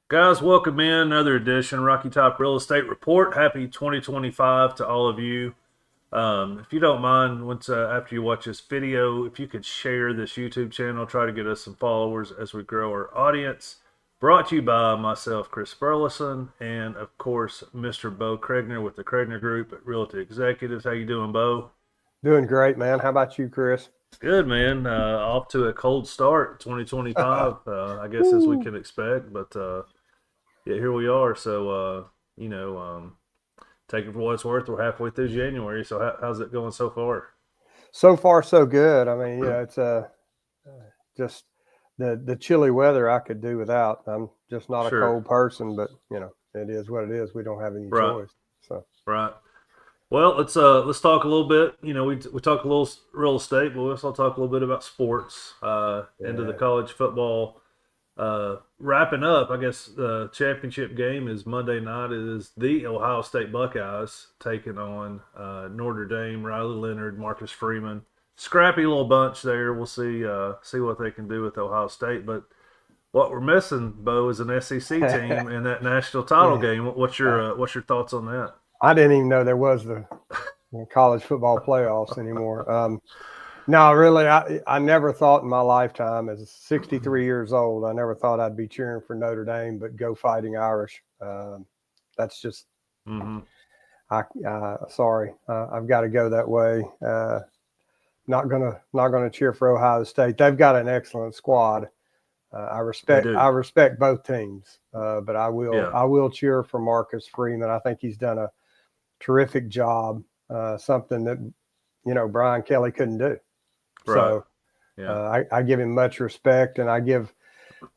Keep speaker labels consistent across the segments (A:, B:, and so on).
A: Guys, welcome in another edition Rocky Top Real Estate Report. Happy 2025 to all of you. If you don't mind, once after you watch this video, if you could share this YouTube channel, try to get us some followers as we grow our audience. Brought to you by myself, Chris Burleson, and of course, Mr. Bo Cregner with the Cregner Group at Realty Executives. How you doing, Bo?
B: Doing great, man. How about you, Chris?
A: Good, man. Off to a cold start, 2025. I guess as we
B: Woo.
A: can expect, but yeah, here we are. So, you know, take it for what it's worth. We're halfway through January. So, how's it going so far?
B: So far, so good. I mean, it's just the chilly weather I could do without. I'm just not a
A: Sure.
B: cold person, but it is what it is. We don't have any
A: Right.
B: choice. So
A: Right. Well, let's talk a little bit. We talk a little real estate, but we also talk a little bit about sports. Into the
B: yeah,
A: college football wrapping up. I guess the championship game is Monday night. It is the Ohio State Buckeyes taking on Notre Dame. Riley Leonard, Marcus Freeman, scrappy little bunch there. We'll see what they can do with Ohio State. But what we're missing, Bo, is an SEC team in that national title
B: yeah.
A: game. What's your thoughts on that?
B: I didn't even know there was the college football playoffs anymore. No, really, I never thought in my lifetime, as 63 years old, I never thought I'd be cheering for Notre Dame, but go Fighting Irish. That's just
A: Mm-hmm.
B: sorry, I've got to go that way. Not gonna cheer for Ohio State. They've got an excellent squad. I
A: They
B: respect
A: do.
B: I respect both teams, but I will
A: Yeah.
B: I will cheer for Marcus Freeman. I think he's done a terrific job. Something that Brian Kelly couldn't do.
A: Right.
B: So
A: Yeah.
B: I give him much respect, and I give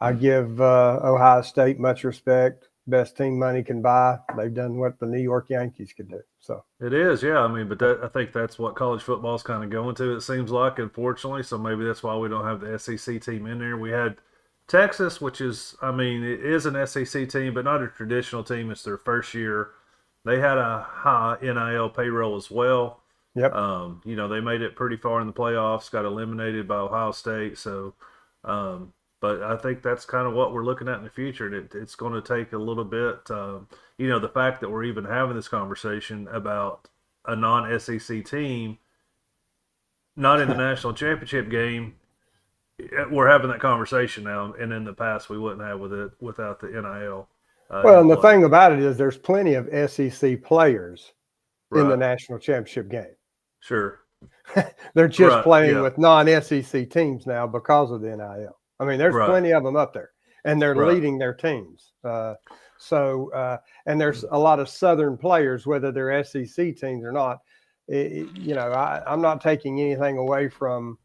B: Ohio State much respect. Best team money can buy. They've done what the New York Yankees could do. So
A: It is, yeah. I mean, but I think that's what college football is kind of going to. It seems like, unfortunately. So maybe that's why we don't have the SEC team in there. We had Texas, which is, I mean, it is an SEC team, but not a traditional team. It's their first year. They had a high NIL payroll as well.
B: yep.
A: They made it pretty far in the playoffs, got eliminated by Ohio State. So, but I think that's kind of what we're looking at in the future. And it's going to take a little bit. The fact that we're even having this conversation about a non SEC team not in the national championship game, we're having that conversation now. And in the past, we wouldn't have with it without the NIL
B: Well,
A: in
B: and the
A: play.
B: thing about it is, there's plenty of SEC players in the
A: Right.
B: national championship game.
A: Sure.
B: They're just
A: Right.
B: playing
A: Yeah.
B: with non-SEC teams now because of the NIL. I mean, there's
A: Right.
B: plenty of them up there, and they're
A: Right.
B: leading their teams. And there's a lot of Southern players, whether they're SEC teams or not. I'm not taking anything away from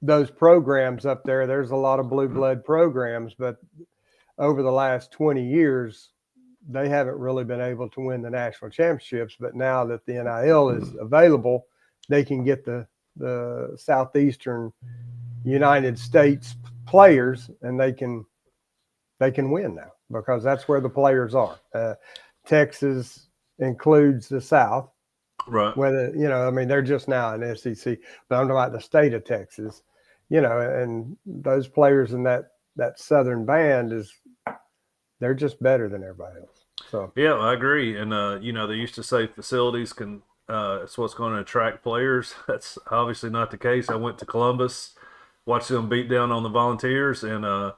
B: those programs up there. There's a lot of blue blood programs, but over the last 20 years, they haven't really been able to win the national championships. But now that the NIL is available, they can get the southeastern United States players, and they can win now because that's where the players are. Texas includes the South.
A: Right.
B: Whether I mean, they're just now in SEC, but I'm talking about the state of Texas. And those players in that Southern band they're just better than everybody else. So
A: Yeah, I agree. And they used to say facilities can it's what's going to attract players. That's obviously not the case. I went to Columbus, watched them beat down on the Volunteers, and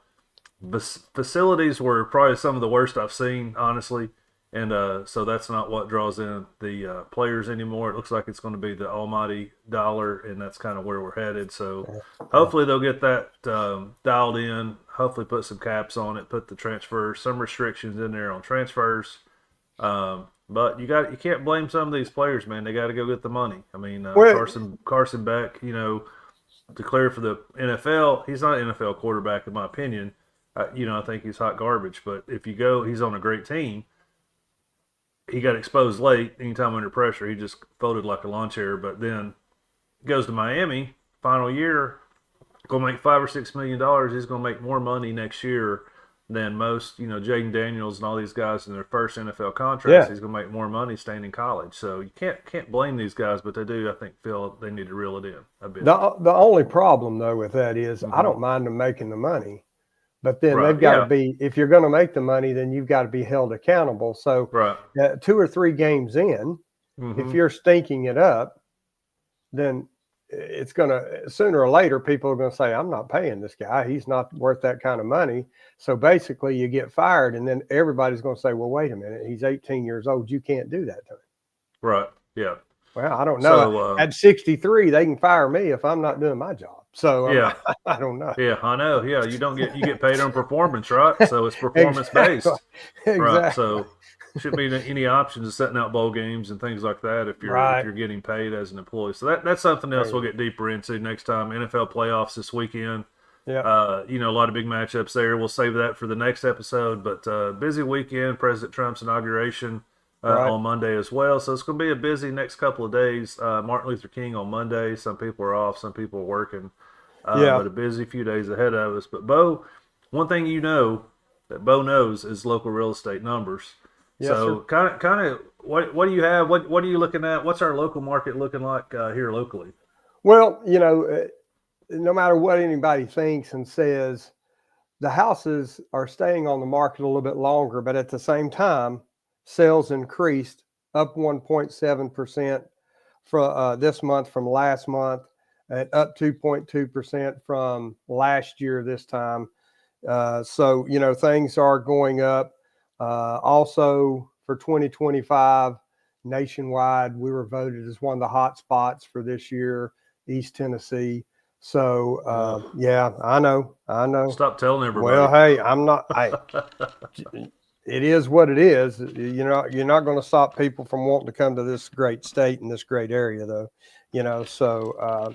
A: facilities were probably some of the worst I've seen, honestly. And so that's not what draws in the players anymore. It looks like it's going to be the almighty dollar, and that's kind of where we're headed. So
B: yeah.
A: hopefully they'll get that dialed in. Hopefully put some caps on it, put the transfers, some restrictions in there on transfers. But you can't blame some of these players, man. They got to go get the money. I mean,
B: Well,
A: Carson Beck, declared for the NFL. He's not an NFL quarterback in my opinion. I think he's hot garbage. But if you go, he's on a great team. He got exposed late. Anytime under pressure, he just folded like a lawn chair. But then goes to Miami, final year, gonna make $5 or $6 million. He's gonna make more money next year than most, Jaden Daniels and all these guys in their first NFL contracts.
B: yeah.
A: He's gonna make more money staying in college. So you can't blame these guys, but they do, I think, feel they need to reel it in a bit.
B: The only problem though with that is I
A: Mm-hmm.
B: don't mind them making the money, But then
A: Right.
B: they've got to
A: Yeah.
B: be, if you're going to make the money, then you've got to be held accountable. So
A: Right.
B: 2 or 3 games in, if
A: Mm-hmm.
B: you're stinking it up, then it's going to, sooner or later, people are going to say, I'm not paying this guy. He's not worth that kind of money. So basically, you get fired, and then everybody's going to say, well, wait a minute. He's 18 years old. You can't do that to him.
A: Right. Yeah.
B: Well, I don't know.
A: So,
B: At 63, they can fire me if I'm not doing my job. So
A: yeah.
B: I don't know.
A: Yeah, I know. Yeah, you get paid on performance, right? So it's performance
B: Exactly.
A: based, right?
B: Exactly.
A: So shouldn't be any options of setting out bowl games and things like that if
B: Right.
A: you're getting paid as an employee. So that's something else we'll
B: Crazy.
A: get deeper into next time. NFL playoffs this weekend.
B: Yeah.
A: A lot of big matchups there. We'll save that for the next episode. But busy weekend. President Trump's inauguration
B: Right.
A: on Monday as well. So it's going to be a busy next couple of days. Martin Luther King on Monday. Some people are off. Some people are working.
B: Yeah.
A: But a busy few days ahead of us. But Bo, one thing that Bo knows is local real estate numbers.
B: Yes, sir.
A: So kind of, what do you have? What are you looking at? What's our local market looking like here locally?
B: Well, no matter what anybody thinks and says, the houses are staying on the market a little bit longer, but at the same time, sales increased up 1.7% from this month from last month, and up 2.2% from last year this time. So, things are going up. Also, for 2025, nationwide, we were voted as one of the hot spots for this year, East Tennessee. So,
A: Ugh.
B: yeah, I know. I know.
A: Stop telling
B: Well,
A: everybody.
B: hey, it is what it is. You're not going to stop people from wanting to come to this great state and this great area, though. So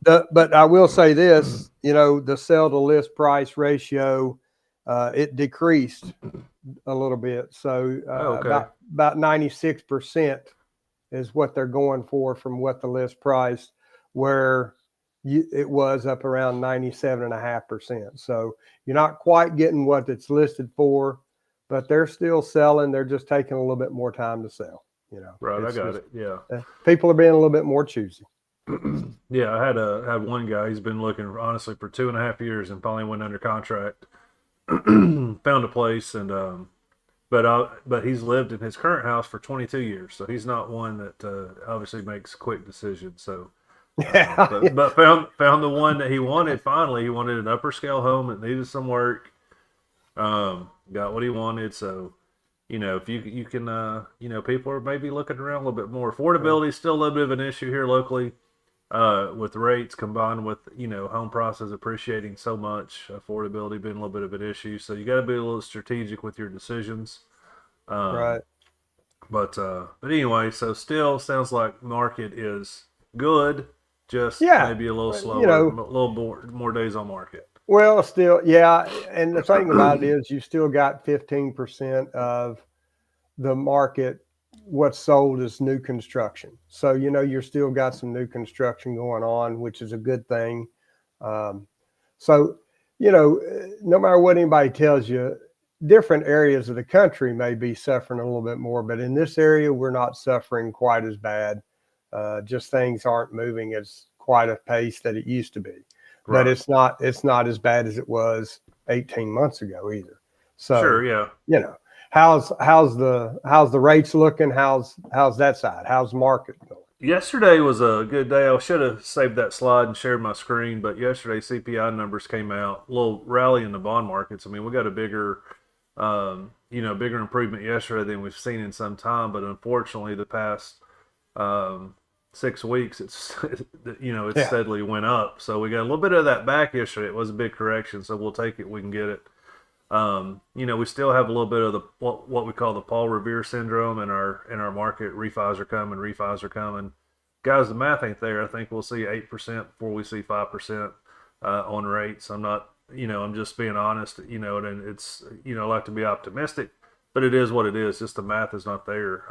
B: but I will say this, the sell to list price ratio, it decreased a little bit. So
A: Oh, okay.
B: about 96% is what they're going for from what the list price, where it was up around 97.5%. So you're not quite getting what it's listed for, but they're still selling. They're just taking a little bit more time to sell.
A: Right, I
B: It's
A: got
B: just
A: it. Yeah.
B: people are being a little bit more choosy.
A: Yeah, I had one guy. He's been looking honestly for 2.5 years and finally went under contract. Found a place and but he's lived in his current house for 22 years, so he's not one that obviously makes quick decisions. So,
B: Yeah.
A: but found the one that he wanted. Finally, he wanted an upper scale home that needed some work. Got what he wanted. So, if you can, people are maybe looking around a little bit more. Affordability is still a little bit of an issue here locally. With rates combined with home prices appreciating so much, affordability being a little bit of an issue. So you got to be a little strategic with your decisions. Um,
B: Right.
A: but anyway, so still sounds like market is good, just
B: Yeah.
A: maybe a little
B: But,
A: slower, a little more days on market.
B: well, still, yeah. And the thing about it is, you still got 15% of the market. What's sold is new construction. So, you're still got some new construction going on, which is a good thing. Um, so, no matter what anybody tells you, different areas of the country may be suffering a little bit more, but in this area, we're not suffering quite as bad. Just things aren't moving as quite a pace that it used to be, but
A: Right.
B: it's not as bad as it was 18 months ago either.
A: Sure.
B: So,
A: Yeah.
B: you know, how's the rates looking? How's that side? How's the market going?
A: Yesterday was a good day. I should have saved that slide and shared my screen, but yesterday CPI numbers came out. A little rally in the bond markets. I mean, we got a bigger improvement yesterday than we've seen in some time. But unfortunately, the past um, 6 weeks, it's
B: Yeah,
A: steadily went up. So we got a little bit of that back yesterday. It was a big correction, so we'll take it. We can get it. We still have a little bit of the what we call the Paul Revere syndrome in our market. Refis are coming. Refis are coming. Guys, the math ain't there. I think we'll see 8% before we see 5% on rates. I'm not, I'm just being honest. And it's, I like to be optimistic, but it is what it is. Just the math is not there.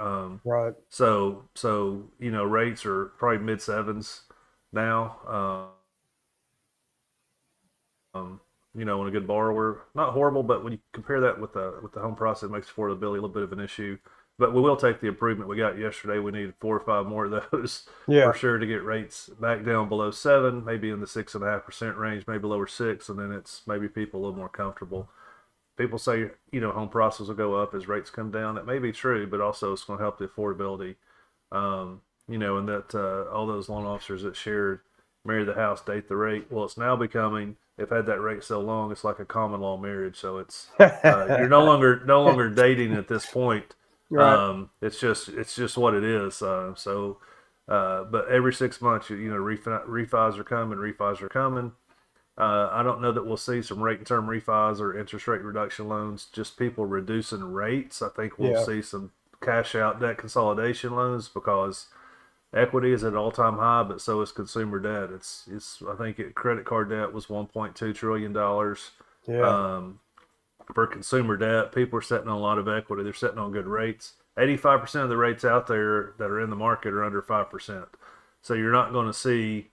B: right.
A: So rates are probably mid sevens now. On a good borrower, not horrible, but when you compare that with the home price, it makes affordability a little bit of an issue. but we will take the improvement we got yesterday. We needed 4 or 5 more of those for
B: Yeah.
A: sure to get rates back down below 7, maybe in the 6.5% range, maybe lower 6, and then it's maybe people a little more comfortable. People say, home prices will go up as rates come down. That may be true, but also it's going to help the affordability. And that all those loan officers that shared marry the house, date the rate. Well, it's now becoming, they've had that rate so long, it's like a common law marriage. So it's you're no longer dating at this point.
B: Right.
A: It's just what it is. But every 6 months, refis are coming, refis are coming. I don't know that we'll see some rate and term refis or interest rate reduction loans. Just people reducing rates. I think we'll
B: Yeah.
A: see some cash out debt consolidation loans because equity is at an all time high, but so is consumer debt. It's I think credit card debt was $1.2 trillion.
B: Yeah.
A: Um, for consumer debt, people are sitting on a lot of equity. They're sitting on good rates. 85% of the rates out there that are in the market are under 5%. So you're not going to see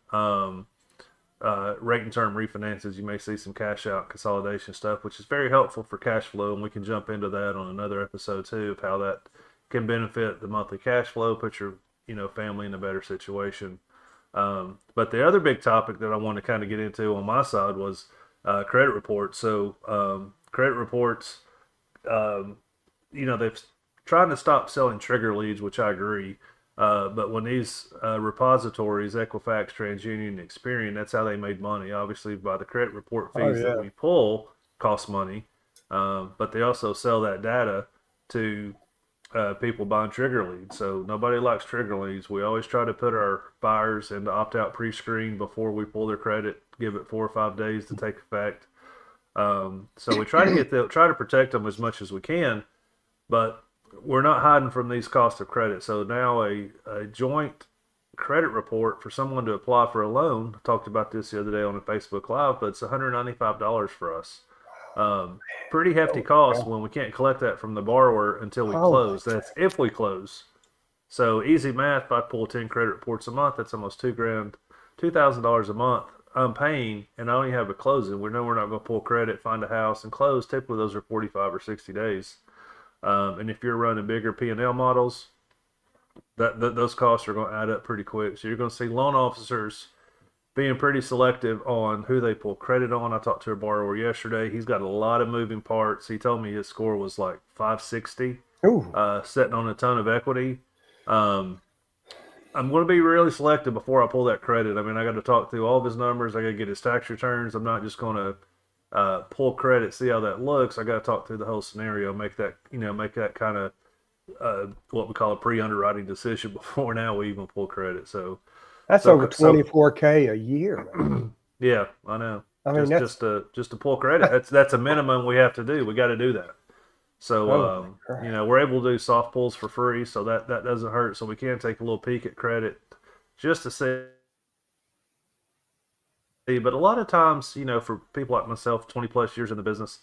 A: rate and term refinances. You may see some cash out consolidation stuff, which is very helpful for cash flow. And we can jump into that on another episode too of how that can benefit the monthly cash flow, put your family in a better situation. But the other big topic that I want to kind of get into on my side was credit reports. So credit reports, um, they've trying to stop selling trigger leads, which I agree. But when these repositories, Equifax, TransUnion, Experian, that's how they made money. Obviously, by the credit report
B: Oh
A: fees that
B: yeah.
A: we pull cost money, but they also sell that data to people buying trigger leads. So nobody likes trigger leads. We always try to put our buyers into opt-out pre-screen before we pull their credit. Give it 4 or 5 days to take effect. So we try to protect them as much as we can, but we're not hiding from these costs of credit. So now a joint credit report for someone to apply for a loan. I talked about this the other day on a Facebook Live, but it's $195 for us. Um, Pretty hefty
B: Oh,
A: cost
B: yeah.
A: when we can't collect that from the borrower until we
B: Oh my
A: close. That's if we close. So easy math. If I pull 10 credit reports a month, that's almost $2,000, $2,000 a month. I'm paying, and I only have a closing. We know we're not going to pull credit, find a house, and close. Typically, those are 45 or 60 days. And if you're running bigger P&L models, those costs are going to add up pretty quick. So you're going to see loan officers being pretty selective on who they pull credit on. I talked to a borrower yesterday. He's got a lot of moving parts. He told me his score was like 560,
B: Ooh.
A: sitting on a ton of equity. Um, I'm going to be really selective before I pull that credit. I mean, I got to talk through all of his numbers. I got to get his tax returns. I'm not just going to pull credit, see how that looks. I got to talk through the whole scenario, make that kind of what we call a pre-underwriting decision before now we even pull credit. So,
B: That's over
A: so
B: 24K a year, man.
A: yeah, I know.
B: I mean,
A: Just
B: that's,
A: just to just to pull credit. That's a minimum we have to do. We got to do that. So
B: oh my God.
A: we're able to do soft pulls for free, so that doesn't hurt. So we can take a little peek at credit just to see. But a lot of times, for people like myself, 20 plus years in the business,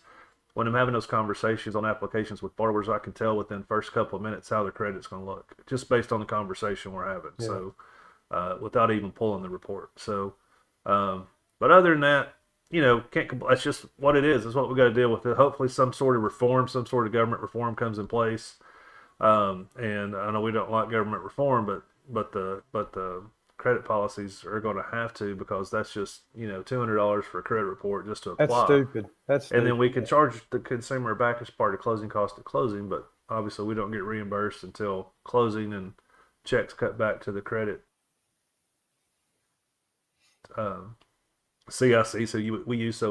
A: when I'm having those conversations on applications with borrowers, I can tell within the first couple of minutes how their credit's going to look just based on the conversation we're having.
B: Yeah.
A: So without even pulling the report. So, um, but other than that, can't. That's just what it is. It's what we got to deal with. Hopefully, some sort of reform, some sort of government reform comes in place. And I know we don't like government reform, but the credit policies are going to have to because that's just $200 for a credit report just to
B: That's
A: apply,
B: stupid. That's
A: and then
B: stupid.
A: we can charge the consumer back as part of closing cost at closing. But obviously, we don't get reimbursed until closing and checks cut back to the credit um, CIC. So we use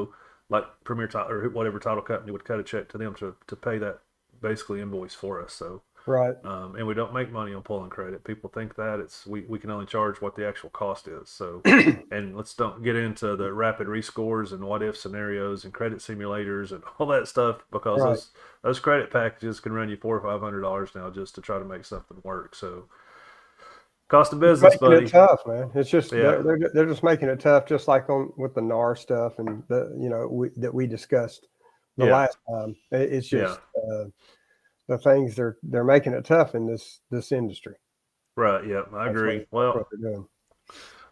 A: like Premier Title or whatever title company would cut a check to them to pay that basically invoice for us. So
B: Right.
A: and we don't make money on pulling credit. People think that we can only charge what the actual cost is. So, and let's don't get into the rapid rescores and what if scenarios and credit simulators and all that stuff because
B: Right.
A: those credit packages can run you $400 or $500 now just to try to make something work. So, cost of business,
B: Making it
A: buddy.
B: tough, man. It's just
A: Yeah,
B: they're just making it tough, just like on with the NAR stuff and that we discussed the
A: yeah,
B: last time. It's
A: yeah.
B: just the things they're making it tough in this industry.
A: Right. Yeah, I agree.
B: That's what they're doing.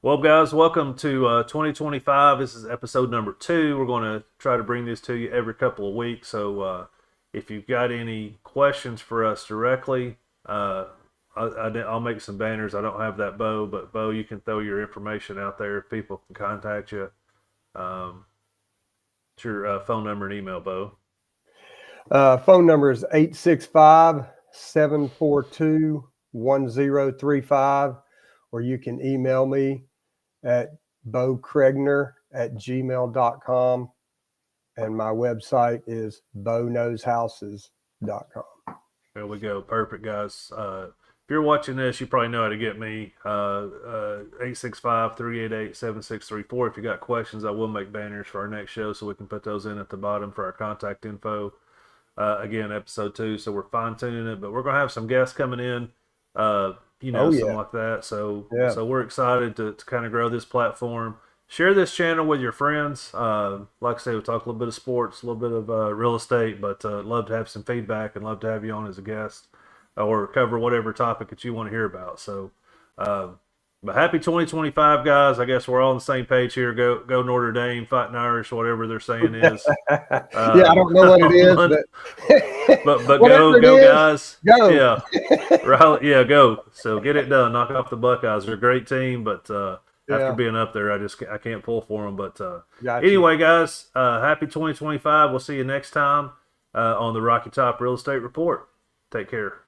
A: Well, guys, welcome to 2025. This is episode number 2. We're going to try to bring this to you every couple of weeks. So if you've got any questions for us directly, I'll make some banners. I don't have that, Bo, but Bo, you can throw your information out there if people can contact you. It's your phone number and email, Bo.
B: Phone number is 865-742-1035, or you can email me at bokregner@gmail.com. And my website is boknowshouses.com.
A: There we go. Perfect, guys. If you're watching this, you probably know how to get me. 865-388-7634. If you got questions, I will make banners for our next show, so we can put those in at the bottom for our contact info. Again, episode 2, so we're fine-tuning it, but we're going to have some guests coming in, something like that. So we're excited to kind of grow this platform. Share this channel with your friends. Like I say, we'll talk a little bit of sports, a little bit of real estate, but love to have some feedback and love to have you on as a guest or cover whatever topic that you want to hear about. So, but happy 2025, guys. I guess we're all on the same page here. Go Notre Dame, fighting Irish, whatever their saying is.
B: I don't know what it is,
A: but go guys.
B: Go.
A: Yeah. Right. Yeah, go. So get it done. Knock off the Buckeyes. They're a great team, but after being up there, I can't pull for them. But anyway, guys, happy 2025. We'll see you next time on the Rocky Top Real Estate Report. Take care.